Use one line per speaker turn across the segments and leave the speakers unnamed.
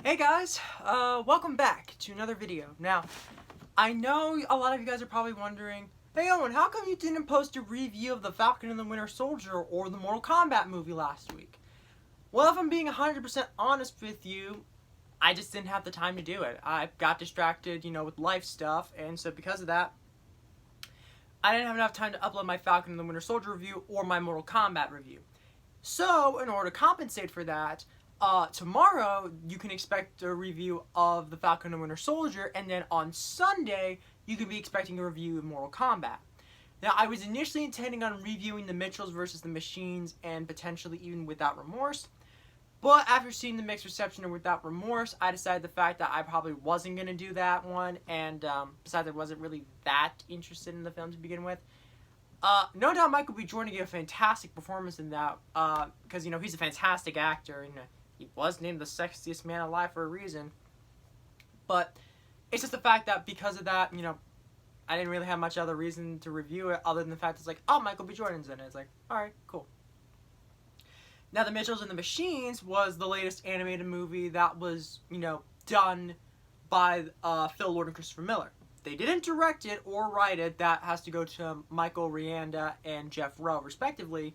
Hey guys, welcome back to another video. Now, I know a lot of you guys are probably wondering, hey Owen, how come you didn't post a review of The Falcon and the Winter Soldier or the Mortal Kombat movie last week? Well, if I'm being 100% honest with you, I just didn't have the time to do it. I got distracted, with life stuff, and so because of that, I didn't have enough time to upload my Falcon and the Winter Soldier review or my Mortal Kombat review. So, in order to compensate for that, tomorrow you can expect a review of The Falcon and Winter Soldier, and then on Sunday you can be expecting a review of Mortal Kombat. Now, I was initially intending on reviewing the Mitchells versus the Machines and potentially even Without Remorse, but after seeing the mixed reception of Without Remorse, I decided the fact that I probably wasn't going to do that one, and besides I wasn't really that interested in the film to begin with. No doubt Michael B. Jordan gave a fantastic performance in that, because, he's a fantastic actor, and he was named the sexiest man alive for a reason. But it's just the fact that because of that, I didn't really have much other reason to review it other than the fact it's like, oh, Michael B. Jordan's in it. It's like, alright, cool. Now, The Mitchells and the Machines was the latest animated movie that was, done by Phil Lord and Christopher Miller. They didn't direct it or write it. That has to go to Michael Rianda and Jeff Rowe, respectively.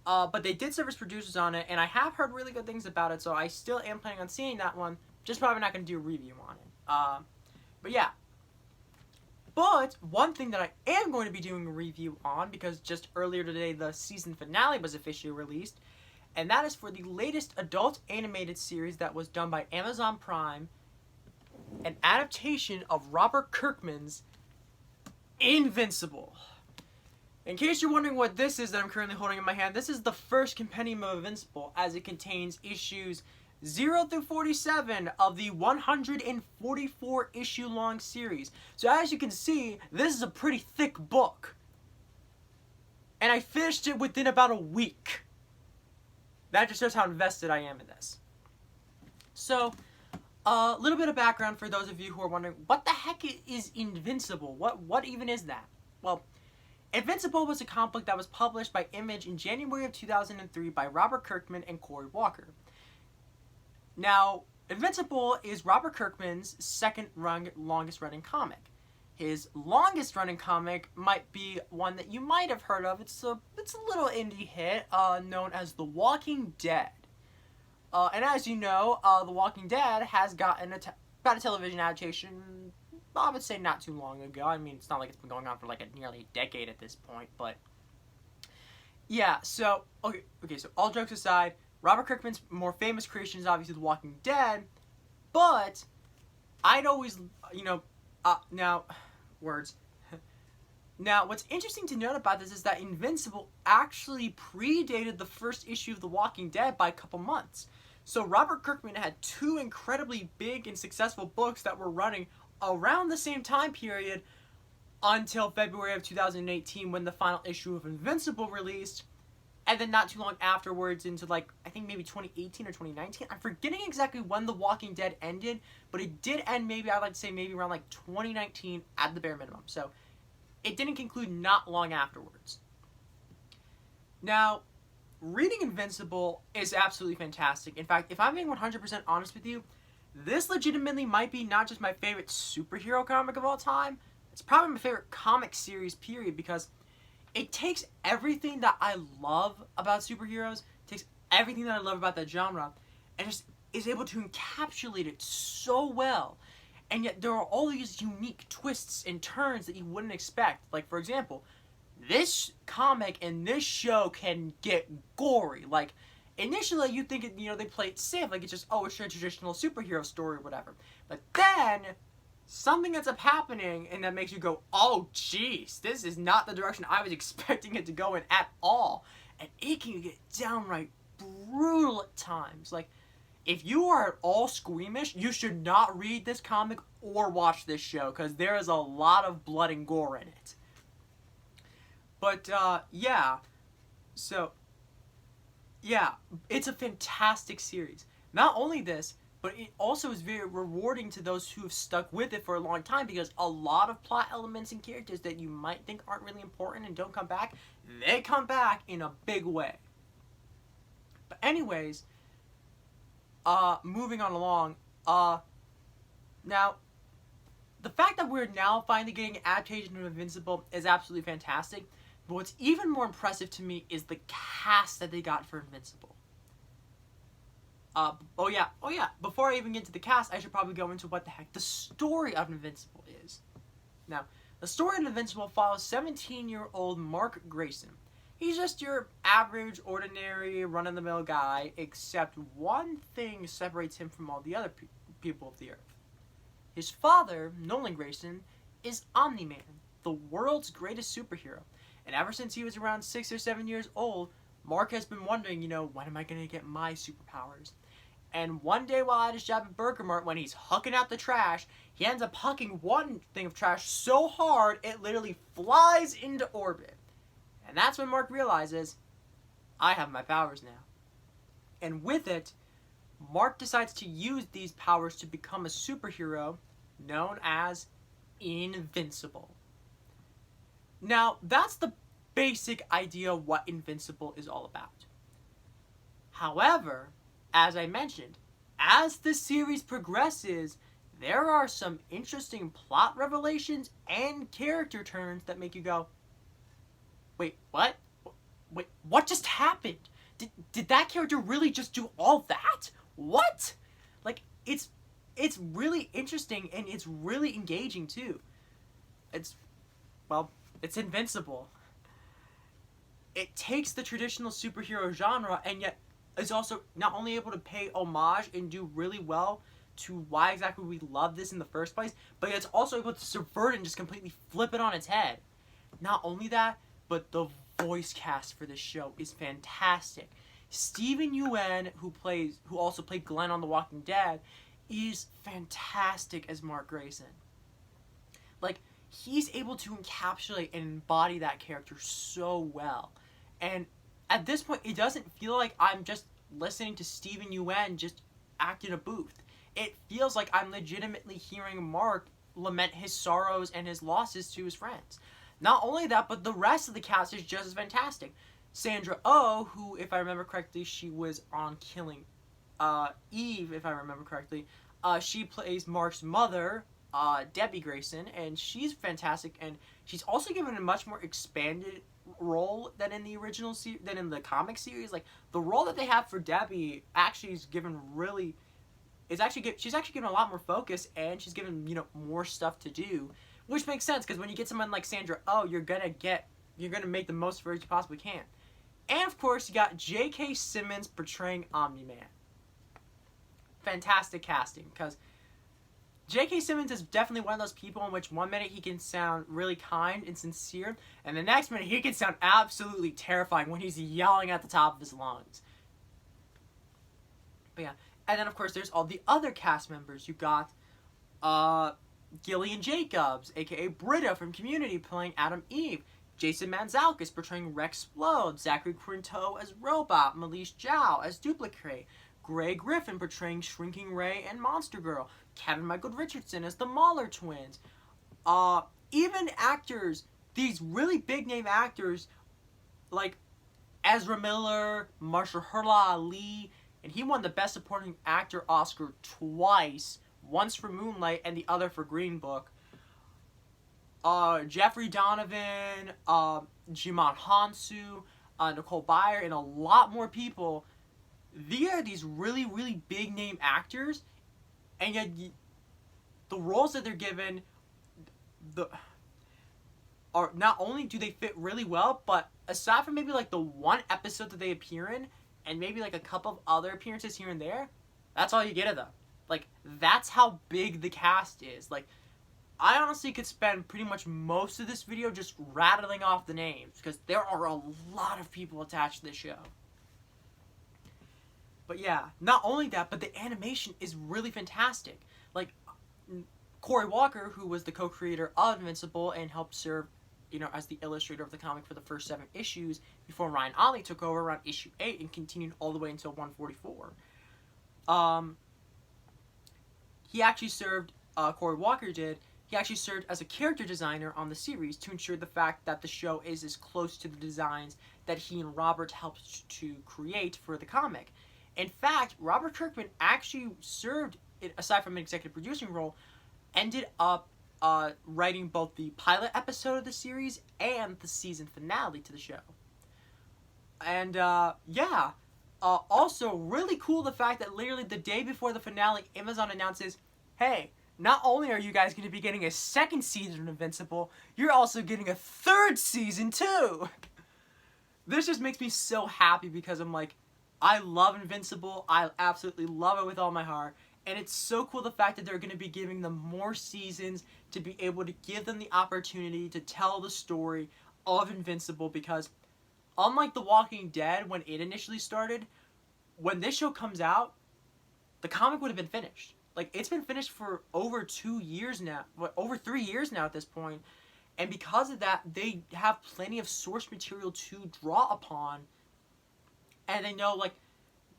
But they did serve as producers on it, and I have heard really good things about it, so I still am planning on seeing that one. Just probably not going to do a review on it. But yeah. But one thing that I am going to be doing a review on, because just earlier today the season finale was officially released, and that is for the latest adult animated series that was done by Amazon Prime, an adaptation of Robert Kirkman's Invincible. In case you're wondering what this is that I'm currently holding in my hand, this is the first compendium of Invincible, as it contains issues 0 through 47 of the 144 issue long series. So as you can see, this is a pretty thick book. And I finished it within about a week. That just shows how invested I am in this. So, a little bit of background for those of you who are wondering, what the heck is Invincible? What even is that? Well, Invincible was a comic book that was published by Image in January of 2003 by Robert Kirkman and Cory Walker. Now, Invincible is Robert Kirkman's second longest running comic. His longest running comic might be one that you might have heard of. It's a little indie hit known as The Walking Dead. And as you know, The Walking Dead has gotten about a television adaptation, I would say not too long ago. I mean, it's not like it's been going on for nearly a decade at this point, but yeah, so, okay, so all jokes aside, Robert Kirkman's more famous creation is obviously The Walking Dead, but I'd always, now, what's interesting to note about this is that Invincible actually predated the first issue of The Walking Dead by a couple months. So Robert Kirkman had two incredibly big and successful books that were running around the same time period until February of 2018 when the final issue of Invincible released, and then not too long afterwards into I think maybe 2018 or 2019. I'm forgetting exactly when The Walking Dead ended, but it did end I'd like to say maybe around 2019 at the bare minimum. So it didn't conclude not long afterwards. Now, reading Invincible is absolutely fantastic. In fact, if I'm being 100% honest with you, this legitimately might be not just my favorite superhero comic of all time, it's probably my favorite comic series, period, because it takes everything that I love about superheroes, takes everything that I love about that genre, and just is able to encapsulate it so well. And yet there are all these unique twists and turns that you wouldn't expect. Like, for example, this comic and this show can get gory. Initially you think they play it safe, it's just, it's a traditional superhero story or whatever. But then something ends up happening and that makes you go, oh jeez, this is not the direction I was expecting it to go in at all. And it can get downright brutal at times. If you are at all squeamish, you should not read this comic or watch this show, because there is a lot of blood and gore in it. But, yeah. So, yeah, it's a fantastic series. Not only this, but it also is very rewarding to those who have stuck with it for a long time, because a lot of plot elements and characters that you might think aren't really important and don't come back, they come back in a big way. But anyways, moving on along, now, the fact that we're now finally getting an adaptation of Invincible is absolutely fantastic, but what's even more impressive to me is the cast that they got for Invincible. Oh yeah, before I even get to the cast, I should probably go into what the heck the story of Invincible is. Now, the story of Invincible follows 17-year-old Mark Grayson. He's just your average, ordinary, run-of-the-mill guy, except one thing separates him from all the other people of the Earth. His father, Nolan Grayson, is Omni-Man, the world's greatest superhero. And ever since he was around 6 or 7 years old, Mark has been wondering, when am I going to get my superpowers? And one day while at his job at Burger Mart, when he's hucking out the trash, he ends up hucking one thing of trash so hard, it literally flies into orbit. And that's when Mark realizes, I have my powers now. And with it, Mark decides to use these powers to become a superhero known as Invincible. Now, that's the basic idea of what Invincible is all about. However, as I mentioned, as the series progresses, there are some interesting plot revelations and character turns that make you go, wait, what? Wait, what just happened? Did that character really just do all that? What? Like, it's really interesting and it's really engaging too. It's Invincible. It takes the traditional superhero genre and yet is also not only able to pay homage and do really well to why exactly we love this in the first place, but it's also able to subvert and just completely flip it on its head. Not only that, but the voice cast for this show is fantastic. Steven Yeun, who also played Glenn on The Walking Dead, is fantastic as Mark Grayson. Like, he's able to encapsulate and embody that character so well. And at this point, it doesn't feel like I'm just listening to Steven Yeun just act in a booth. It feels like I'm legitimately hearing Mark lament his sorrows and his losses to his friends. Not only that, but the rest of the cast is just as fantastic. Sandra Oh, who, if I remember correctly, she was on Killing Eve, if I remember correctly. She plays Mark's mother, Debbie Grayson, and she's fantastic. And she's also given a much more expanded role than in the original than in the comic series. Like, the role that they have for Debbie actually is given really she's actually given a lot more focus, and she's given more stuff to do, which makes sense because when you get someone like Sandra Oh, you're gonna make the most of her as you possibly can. And of course, you got J.K. Simmons portraying Omni-Man. Fantastic casting, because J.K. Simmons is definitely one of those people in which one minute he can sound really kind and sincere, and the next minute he can sound absolutely terrifying when he's yelling at the top of his lungs. But yeah, and then of course there's all the other cast members. You got Gillian Jacobs, aka Britta from Community, playing Adam Eve. Jason Mantzoukas portraying Rex Splode. Zachary Quinto as Robot. Melise Zhao as Duplicate. Grey Griffin portraying Shrinking Ray and Monster Girl. Kevin Michael Richardson as the Mahler twins. Even actors, these really big name actors like Ezra Miller, Mahershala Ali, and he won the Best Supporting Actor Oscar twice, once for Moonlight and the other for Green Book. Jeffrey Donovan, Jimon Hansu, Nicole Byer, and a lot more people. They are these really, really big name actors, and yet the roles that they're given are not only do they fit really well, but aside from maybe like the one episode that they appear in, and maybe like a couple of other appearances here and there, that's all you get of them. Like, that's how big the cast is. Like, I honestly could spend pretty much most of this video just rattling off the names, because there are a lot of people attached to this show. But yeah, not only that, but the animation is really fantastic. Like, Cory Walker, who was the co-creator of Invincible and helped serve, as the illustrator of the comic for the first 7 issues before Ryan Ottley took over around issue 8 and continued all the way until 144. He actually served, Cory Walker did, he actually served as a character designer on the series to ensure the fact that the show is as close to the designs that he and Robert helped to create for the comic. In fact, Robert Kirkman actually served, aside from an executive producing role, ended up writing both the pilot episode of the series and the season finale to the show. And also really cool the fact that literally the day before the finale, Amazon announces, hey, not only are you guys going to be getting a second season of Invincible, you're also getting a third season too. This just makes me so happy because I'm like, I love Invincible. I absolutely love it with all my heart. And it's so cool the fact that they're going to be giving them more seasons to be able to give them the opportunity to tell the story of Invincible, because unlike The Walking Dead, when it initially started, when this show comes out, the comic would have been finished. Like, it's been finished for over 2 years now, over 3 years now at this point. And because of that, they have plenty of source material to draw upon. And they know, like,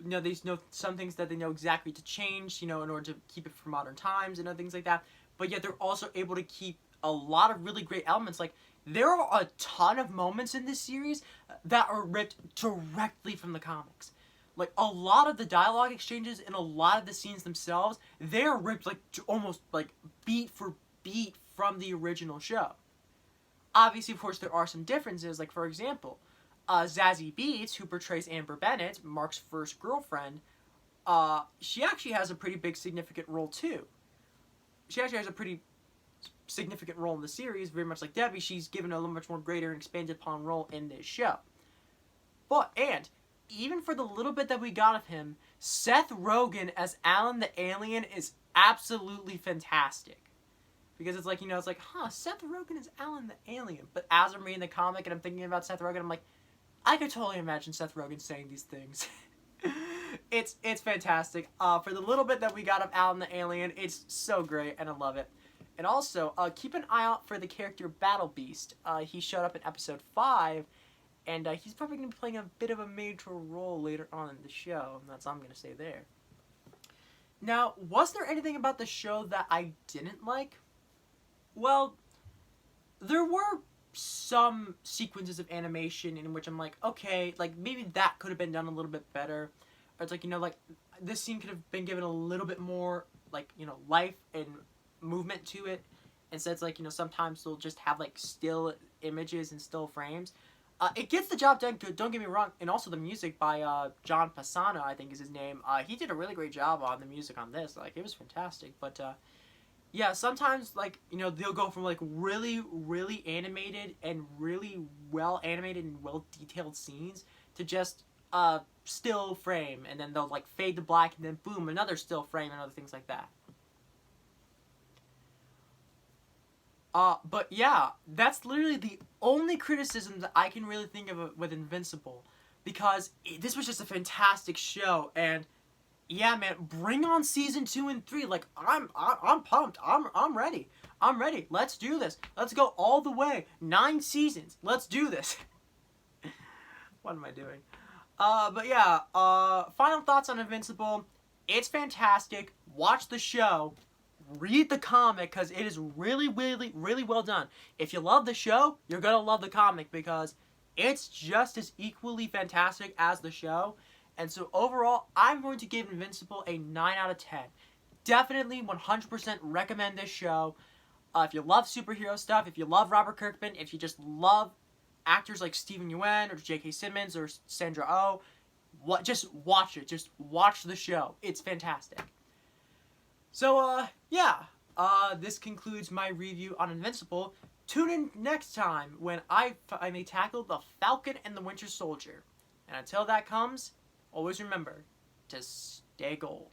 they know some things that they know exactly to change, in order to keep it for modern times and other things like that. But yet they're also able to keep a lot of really great elements. Like, there are a ton of moments in this series that are ripped directly from the comics. Like, a lot of the dialogue exchanges and a lot of the scenes themselves, they're ripped, like, almost, like, beat for beat from the original show. Obviously, of course, there are some differences. Like, for example, Zazie Beetz, who portrays Amber Bennett, Mark's first girlfriend, she actually has a pretty big, significant role, too. She actually has a pretty significant role in the series, very much like Debbie. She's given a much more greater and expanded upon role in this show. And even for the little bit that we got of him, Seth Rogen as Alan the Alien is absolutely fantastic. Because it's like, Seth Rogen is Alan the Alien. But as I'm reading the comic and I'm thinking about Seth Rogen, I'm like, I could totally imagine Seth Rogen saying these things. It's fantastic. For the little bit that we got of Alan the Alien, it's so great and I love it. And also, keep an eye out for the character Battle Beast. He showed up in episode 5. And he's probably going to be playing a bit of a major role later on in the show. And that's all I'm going to say there. Now, was there anything about the show that I didn't like? Well, there were some sequences of animation in which I'm like, okay, like, maybe that could have been done a little bit better. Or it's like, like, this scene could have been given a little bit more, like, life and movement to it. Instead, it's like, sometimes they'll just have, like, still images and still frames. It gets the job done good, don't get me wrong. And also the music by John Paesano, I think is his name. He did a really great job on the music on this. Like, it was fantastic. But, yeah, sometimes, like, they'll go from, like, really, really animated and really well animated and well detailed scenes to just still frame. And then they'll, like, fade to black and then boom, another still frame and other things like that. But yeah, that's literally the only criticism that I can really think of with Invincible, because this was just a fantastic show, and yeah, man, bring on season 2 and 3. Like, I'm pumped. I'm ready. I'm ready. Let's do this. Let's go all the way. 9 seasons. Let's do this. What am I doing? But yeah, final thoughts on Invincible. It's fantastic. Watch the show. Read the comic, because it is really, really, really well done. If you love the show, you're going to love the comic, because it's just as equally fantastic as the show. And so overall, I'm going to give Invincible a 9 out of 10. Definitely 100% recommend this show. If you love superhero stuff, if you love Robert Kirkman, if you just love actors like Steven Yeun or J.K. Simmons or Sandra Oh, just watch it. Just watch the show. It's fantastic. So, yeah, this concludes my review on Invincible. Tune in next time when I may tackle the Falcon and the Winter Soldier. And until that comes, always remember to stay gold.